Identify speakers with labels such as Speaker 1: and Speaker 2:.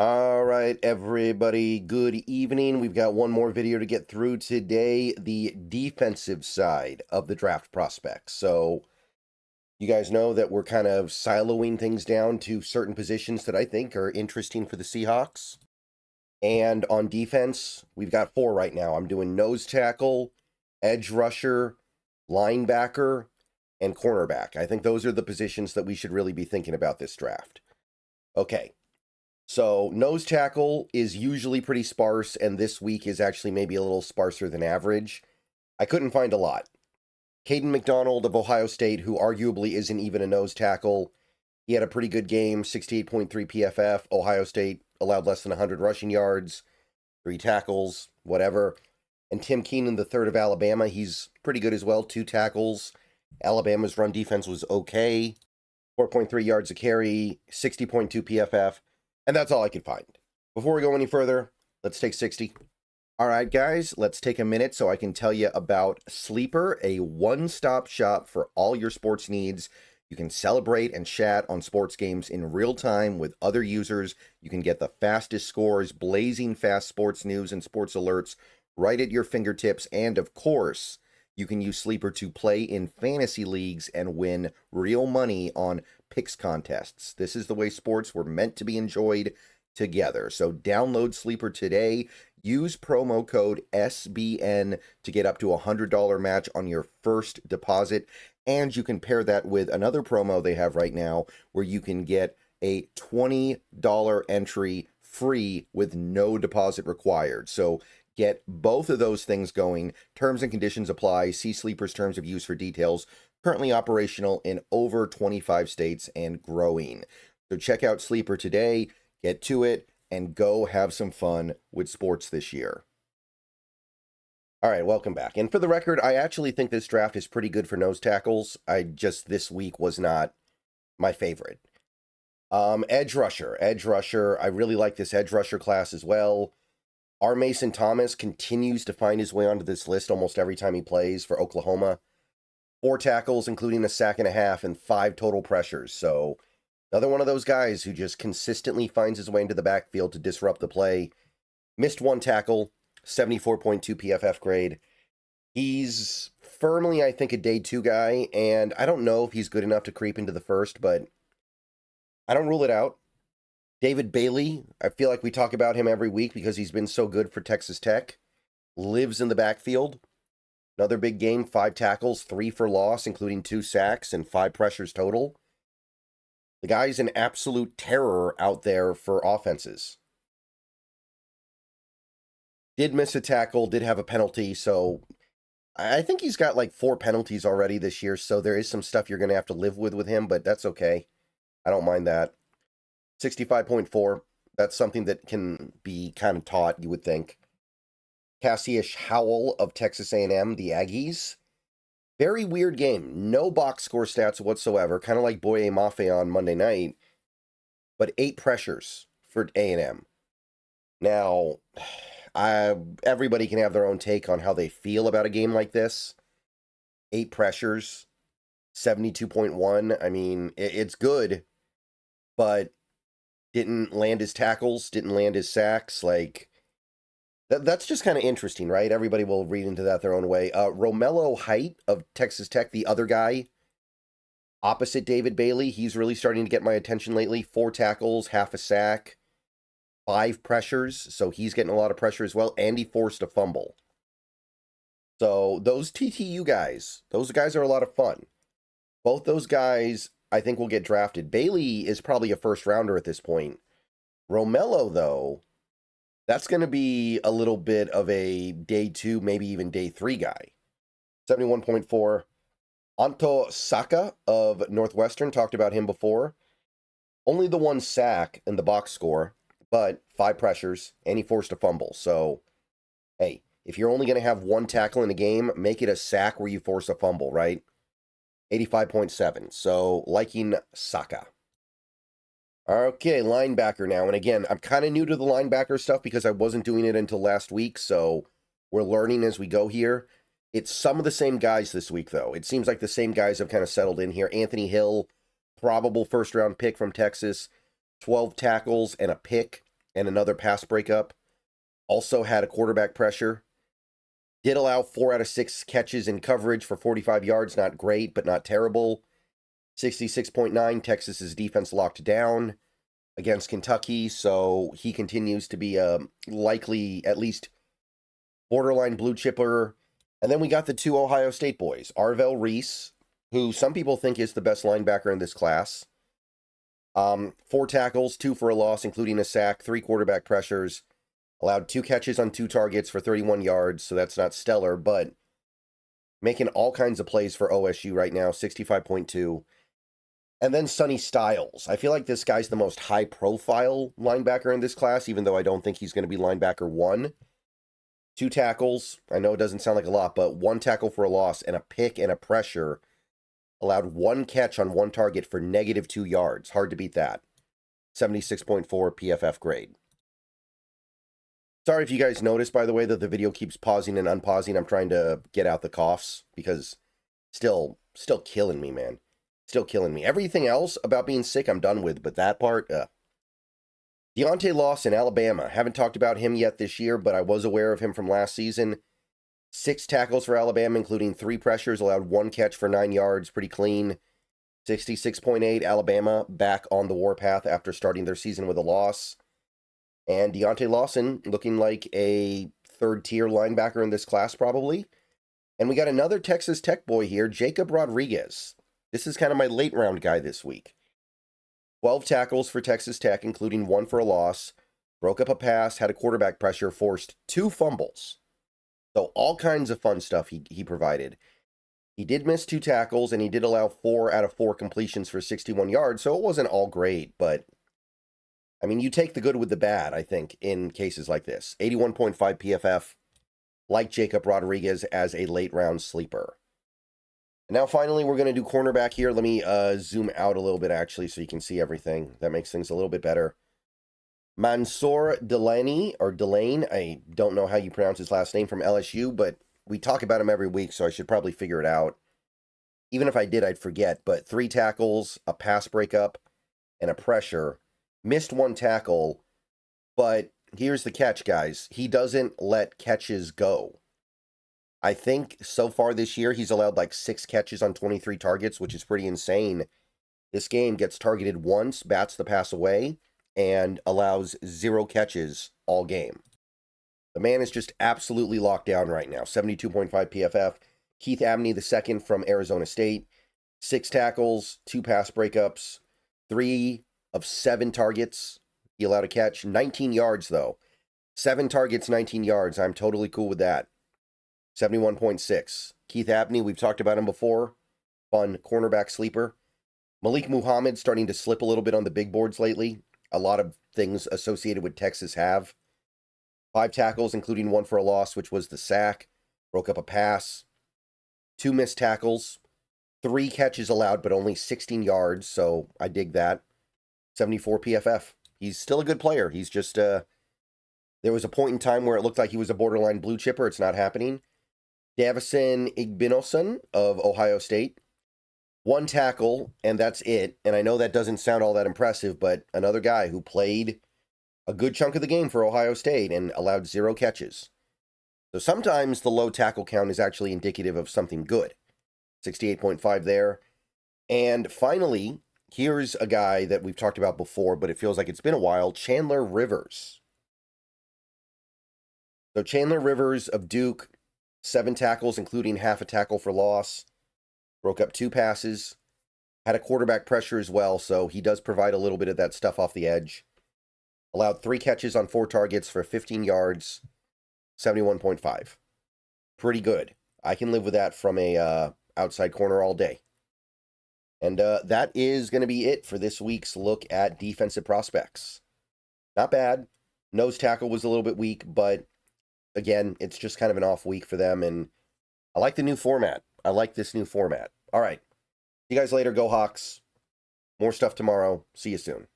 Speaker 1: All right, everybody, good evening. We've got one more video to get through today, the defensive side of the draft prospects. So you guys know that we're kind of siloing things down to certain positions that I think are interesting for the Seahawks. And on defense, we've got 4 right now. I'm doing nose tackle, edge rusher, linebacker, and cornerback. I think those are the positions that we should really be thinking about this draft. Okay. So nose tackle is usually pretty sparse, and this week is actually maybe a little sparser than average. I couldn't find a lot. Caden McDonald of Ohio State, who arguably isn't even a nose tackle, he had a pretty good game, 68.3 PFF. Ohio State allowed less than 100 rushing yards, 3 tackles, whatever. And Tim Keenan, the third of Alabama, he's pretty good as well, 2 tackles. Alabama's run defense was okay, 4.3 yards a carry, 60.2 PFF. And that's all I could find. Before we go any further, let's take 60. All right, guys, let's take a minute so I can tell you about Sleeper, a one-stop shop for all your sports needs. You can celebrate and chat on sports games in real time with other users. You can get the fastest scores, blazing fast sports news and sports alerts right at your fingertips. And of course, you can use Sleeper to play in fantasy leagues and win real money on picks contests. This is the way sports were meant to be enjoyed together. So download Sleeper today. Use promo code SBN to get up to a $100 match on your first deposit. And you can pair that with another promo they have right now where you can get a $20 entry free with no deposit required. So get both of those things going. Terms and conditions apply. See Sleeper's terms of use for details. Currently operational in over 25 states and growing. So check out Sleeper today, get to it, and go have some fun with sports this year. All right, welcome back. And for the record, I actually think this draft is pretty good for nose tackles. This week was not my favorite. Edge rusher, I really like this edge rusher class as well. R. Mason Thomas continues to find his way onto this list almost every time he plays for Oklahoma. 4 tackles, including a sack and a half, and 5 total pressures. So another one of those guys who just consistently finds his way into the backfield to disrupt the play. Missed 1 tackle, 74.2 PFF grade. He's firmly, I think, a day 2 guy, and I don't know if he's good enough to creep into the first, but I don't rule it out. David Bailey, I feel like we talk about him every week because he's been so good for Texas Tech. Lives in the backfield. Another big game, 5 tackles, 3 for loss, including 2 sacks and 5 pressures total. The guy's an absolute terror out there for offenses. Did miss a tackle, did have a penalty, so I think he's got like 4 penalties already this year, so there is some stuff you're going to have to live with him, but that's okay. I don't mind that. 65.4, that's something that can be kind of taught, you would think. Cassius Howell of Texas A&M, the Aggies. Very weird game. No box score stats whatsoever, kind of like Boye Mafe on Monday night, but 8 pressures for A&M. Now, everybody can have their own take on how they feel about a game like this. 8 pressures, 72.1. I mean, it's good, but didn't land his tackles, didn't land his sacks, like... That's just kind of interesting, right? Everybody will read into that their own way. Romello Height of Texas Tech, the other guy, opposite David Bailey, he's really starting to get my attention lately. 4 tackles, half a sack, 5 pressures, so he's getting a lot of pressure as well, and he forced a fumble. So those TTU guys, those guys are a lot of fun. Both those guys, I think, will get drafted. Bailey is probably a first-rounder at this point. Romello, though... that's going to be a little bit of a day 2, maybe even day 3 guy. 71.4. Anto Saka of Northwestern, talked about him before. Only the 1 sack in the box score, but 5 pressures, and he forced a fumble. So, hey, if you're only going to have 1 tackle in a game, make it a sack where you force a fumble, right? 85.7. So, liking Saka. Okay, linebacker now. And again, I'm kind of new to the linebacker stuff because I wasn't doing it until last week, so we're learning as we go here. It's some of the same guys this week, though. It seems like the same guys have kind of settled in here. Anthony Hill, probable first-round pick from Texas, 12 tackles and a pick, and another pass breakup. Also had a quarterback pressure. Did allow 4 out of 6 catches in coverage for 45 yards. Not great, but not terrible. 66.9, Texas's defense locked down against Kentucky, so he continues to be a likely, at least, borderline blue chipper. And then we got the 2 Ohio State boys, Arvell Reese, who some people think is the best linebacker in this class. 4 tackles, 2 for a loss, including a sack, 3 quarterback pressures, allowed 2 catches on 2 targets for 31 yards, so that's not stellar, but making all kinds of plays for OSU right now, 65.2. And then Sonny Styles. I feel like this guy's the most high-profile linebacker in this class, even though I don't think he's going to be linebacker 1. 2 tackles. I know it doesn't sound like a lot, but 1 tackle for a loss and a pick and a pressure. Allowed 1 catch on 1 target for -2 yards. Hard to beat that. 76.4 PFF grade. Sorry if you guys noticed, by the way, that the video keeps pausing and unpausing. I'm trying to get out the coughs because still killing me, man. Still killing me. Everything else about being sick, I'm done with, but that part, Deontay Lawson, Alabama. Haven't talked about him yet this year, but I was aware of him from last season. 6 tackles for Alabama, including 3 pressures, allowed 1 catch for 9 yards, pretty clean. 66.8, Alabama back on the warpath after starting their season with a loss. And Deontay Lawson looking like a 3rd-tier linebacker in this class, probably. And we got another Texas Tech boy here, Jacob Rodriguez. This is kind of my late-round guy this week. 12 tackles for Texas Tech, including 1 for a loss. Broke up a pass, had a quarterback pressure, forced 2 fumbles. So all kinds of fun stuff he provided. He did miss 2 tackles, and he did allow 4 out of 4 completions for 61 yards, so it wasn't all great, but I mean, you take the good with the bad, I think, in cases like this. 81.5 PFF, like Jacob Rodriguez as a late-round sleeper. And now, finally, we're going to do cornerback here. Let me zoom out a little bit, actually, so you can see everything. That makes things a little bit better. Mansour Delane, or Delane, I don't know how you pronounce his last name, from LSU, but we talk about him every week, so I should probably figure it out. Even if I did, I'd forget. But 3 tackles, a pass breakup, and a pressure. Missed 1 tackle, but here's the catch, guys. He doesn't let catches go. I think so far this year, he's allowed like 6 catches on 23 targets, which is pretty insane. This game gets targeted once, bats the pass away, and allows 0 catches all game. The man is just absolutely locked down right now. 72.5 PFF. Keith Abney II from Arizona State. 6 tackles, 2 pass breakups, 3 of 7 targets he allowed a catch. 19 yards, though. 7 targets, 19 yards. I'm totally cool with that. 71.6. Keith Abney, we've talked about him before. Fun cornerback sleeper. Malik Muhammad starting to slip a little bit on the big boards lately. A lot of things associated with Texas have. 5 tackles, including 1 for a loss, which was the sack. Broke up a pass. 2 missed tackles. 3 catches allowed, but only 16 yards, so I dig that. 74 PFF. He's still a good player. He's just, there was a point in time where it looked like he was a borderline blue chipper. It's not happening. Davison Igbinosun of Ohio State. 1 tackle, and that's it. And I know that doesn't sound all that impressive, but another guy who played a good chunk of the game for Ohio State and allowed 0 catches. So sometimes the low tackle count is actually indicative of something good. 68.5 there. And finally, here's a guy that we've talked about before, but it feels like it's been a while, Chandler Rivers. So Chandler Rivers of Duke, 7 tackles, including half a tackle for loss. Broke up 2 passes. Had a quarterback pressure as well, so he does provide a little bit of that stuff off the edge. Allowed 3 catches on 4 targets for 15 yards. 71.5. Pretty good. I can live with that from a outside corner all day. And that is going to be it for this week's look at defensive prospects. Not bad. Nose tackle was a little bit weak, but again, it's just kind of an off week for them, and I like the new format. I like this new format. All right. See you guys later. Go Hawks. More stuff tomorrow. See you soon.